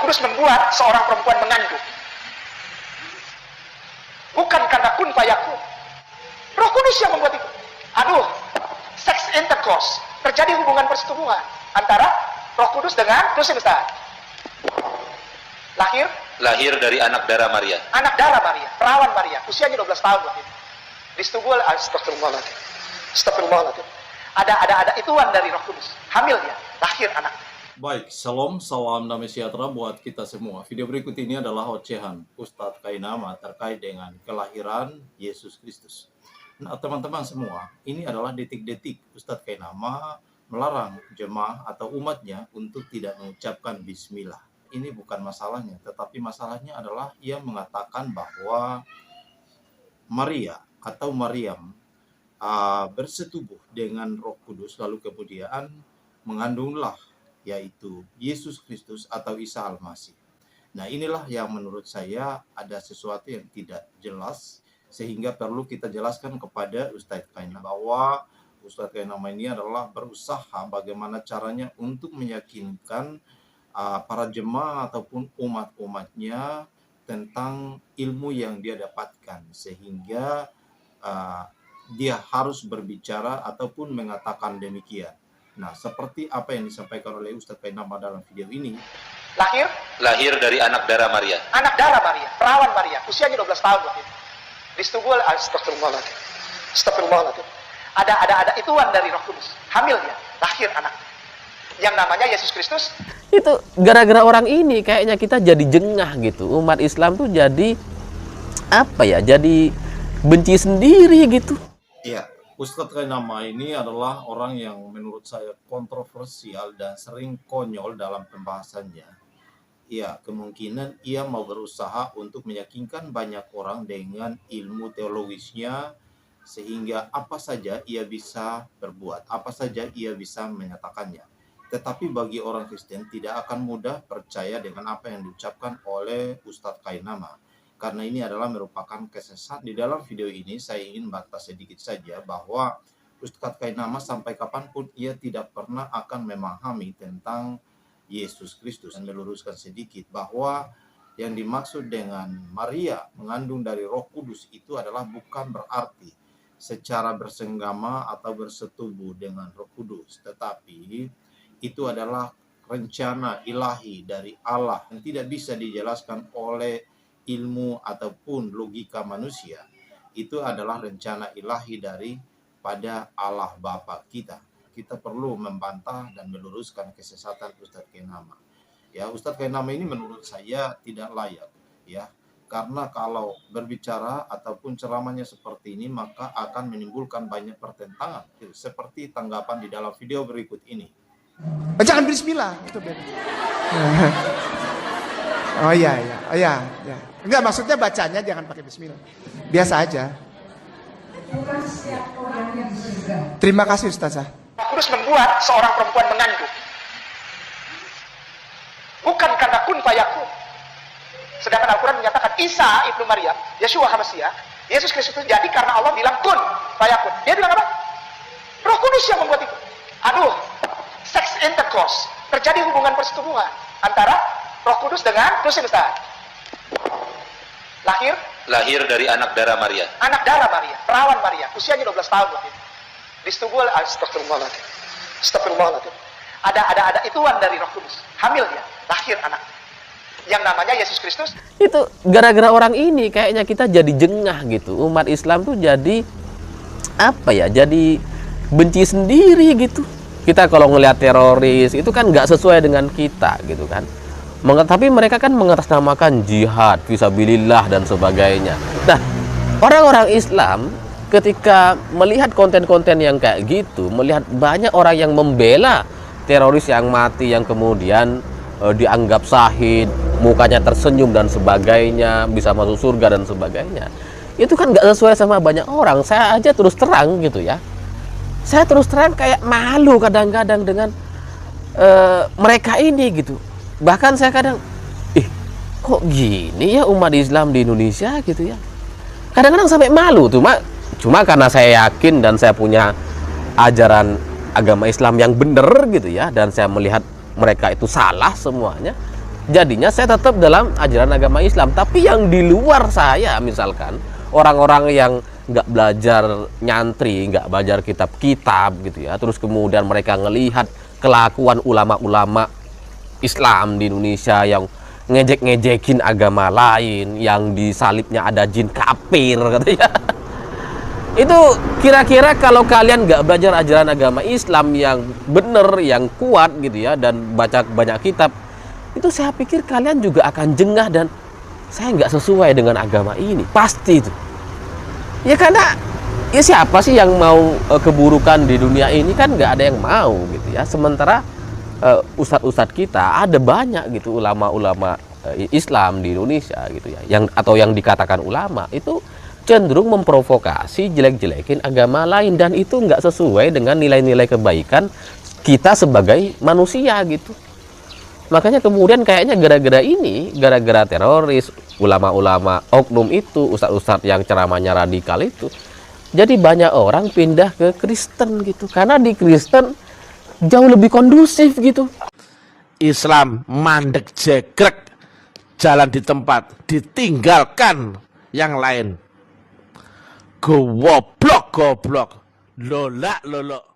Kudus membuat seorang perempuan mengandung. Bukan karena kun fayakun. Roh Kudus yang membuat itu. Aduh, sex intercourse, terjadi hubungan persetubuhan antara Roh Kudus dengan dosen Ustaz. Lahir dari anak darah Maria. Anak darah Maria, perawan Maria, usianya 12 tahun waktu itu. Disetubul, astagfirullahaladzim. Astagfirullahaladzim. Ada ituan dari Roh Kudus. Hamil dia, lahir anak. Baik, salam, salam damai sejahtera buat kita semua. Video berikut ini adalah ocehan Ustadz Kainama terkait dengan kelahiran Yesus Kristus. Nah, teman-teman semua, ini adalah detik-detik Ustadz Kainama melarang jemaah atau umatnya untuk tidak mengucapkan bismillah. Ini bukan masalahnya, tetapi masalahnya adalah ia mengatakan bahwa Maria atau Maryam bersetubuh dengan Roh Kudus, lalu kemudian mengandunglah yaitu Yesus Kristus atau Isa Al-Masih. Nah, inilah yang menurut saya ada sesuatu yang tidak jelas, sehingga perlu kita jelaskan kepada Ustadz Kainama bahwa Ustadz Kainama ini adalah berusaha bagaimana caranya untuk meyakinkan para jemaah ataupun umat-umatnya tentang ilmu yang dia dapatkan, sehingga dia harus berbicara ataupun mengatakan demikian. Nah, seperti apa yang disampaikan oleh Ustadz Kainama dalam video ini. Lahir dari anak darah Maria. Anak darah Maria, perawan Maria, usianya 12 tahun waktu itu. Disetubul, astagfirullahaladzim. Astagfirullahaladzim. Ada ituan dari Roh Kudus. Hamil dia, lahir anak. Yang namanya Yesus Kristus. Itu gara-gara orang ini kayaknya kita jadi jengah gitu. Umat Islam tuh jadi apa ya? Jadi benci sendiri gitu. Iya. Ustadz Kainama ini adalah orang yang menurut saya kontroversial dan sering konyol dalam pembahasannya. Ya, kemungkinan ia mau berusaha untuk meyakinkan banyak orang dengan ilmu teologisnya, sehingga apa saja ia bisa berbuat, apa saja ia bisa menyatakannya. Tetapi bagi orang Kristen tidak akan mudah percaya dengan apa yang diucapkan oleh Ustadz Kainama. Karena ini adalah merupakan kesesatan. Di dalam video ini saya ingin membantah sedikit saja bahwa Ustadz Kainama sampai kapanpun ia tidak pernah akan memahami tentang Yesus Kristus, dan meluruskan sedikit bahwa yang dimaksud dengan Maria mengandung dari Roh Kudus itu adalah bukan berarti secara bersenggama atau bersetubuh dengan Roh Kudus, tetapi itu adalah rencana ilahi dari Allah yang tidak bisa dijelaskan oleh ilmu ataupun logika manusia. Itu adalah rencana ilahi daripada Allah Bapa kita. Kita perlu membantah dan meluruskan kesesatan Ustadz Kainama. Ya, Ustadz Kainama ini menurut saya tidak layak, ya. Karena kalau berbicara ataupun ceramahnya seperti ini, maka akan menimbulkan banyak pertentangan. Seperti tanggapan di dalam video berikut ini. Jangan bismillah, itu beda. Oh iya. Enggak, maksudnya bacanya jangan pakai bismillah. Biasa aja. Bukan setiap orang yang surga. Terima kasih Ustazah. Kudus membuat seorang perempuan mengandung. Bukan karena kun fayakun. Sedangkan Al-Quran menyatakan Isa ibnu Maryam, Yeshua HaMashiach, Yesus Kristus itu jadi karena Allah bilang kun fayakun. Dia bilang apa? Roh Kudus yang membuat itu. Aduh, sex intercourse, terjadi hubungan persetubuhan antara Roh Kudus dengan dosen Ustaz. Lahir dari anak darah Maria. Anak darah Maria, perawan Maria, usianya 12 tahun waktu itu. Disetubul, astagfirullahaladzim. Astagfirullahaladzim. Ada ituan dari Roh Kudus. Hamil dia, lahir anak. Yang namanya Yesus Kristus. Itu gara-gara orang ini kayaknya kita jadi jengah gitu. Umat Islam tuh jadi apa ya? Jadi benci sendiri gitu. Kita kalau ngelihat teroris itu kan nggak sesuai dengan kita gitu kan. Tapi mereka kan mengatasnamakan jihad, fisabilillah dan sebagainya. Nah, orang-orang Islam ketika melihat konten-konten yang kayak gitu, melihat banyak orang yang membela teroris yang mati, yang kemudian dianggap syahid, mukanya tersenyum dan sebagainya, bisa masuk surga dan sebagainya. Itu kan nggak sesuai sama banyak orang. Saya aja terus terang gitu ya. Saya terus terang kayak malu kadang-kadang dengan mereka ini gitu. Bahkan saya kadang, kok gini ya umat Islam di Indonesia gitu ya. Kadang-kadang sampai malu tuh, cuma karena saya yakin dan saya punya ajaran agama Islam yang benar gitu ya, dan saya melihat mereka itu salah semuanya. Jadinya saya tetap dalam ajaran agama Islam. Tapi yang di luar saya, misalkan orang-orang yang nggak belajar nyantri, nggak belajar kitab-kitab gitu ya, terus kemudian mereka ngelihat kelakuan ulama-ulama Islam di Indonesia yang ngejek-ngejekin agama lain, yang di salibnya ada jin kafir katanya. Itu kira-kira kalau kalian nggak belajar ajaran agama Islam yang bener, yang kuat gitu ya, dan baca banyak kitab, itu saya pikir kalian juga akan jengah dan saya nggak sesuai dengan agama ini, pasti itu. Ya karena ya siapa sih yang mau keburukan di dunia ini, kan nggak ada yang mau gitu ya. Sementara ustadz-ustadz kita ada banyak gitu, ulama-ulama Islam di Indonesia gitu ya, yang dikatakan ulama itu cenderung memprovokasi, jelek-jelekin agama lain, dan itu nggak sesuai dengan nilai-nilai kebaikan kita sebagai manusia gitu. Makanya kemudian kayaknya gara-gara ini, gara-gara teroris, ulama-ulama oknum itu, ustadz-ustadz yang ceramahnya radikal itu, jadi banyak orang pindah ke Kristen gitu, karena di Kristen jauh lebih kondusif gitu. Islam mandek jegrek, jalan di tempat, ditinggalkan yang lain. Goblok, lolak, lolok.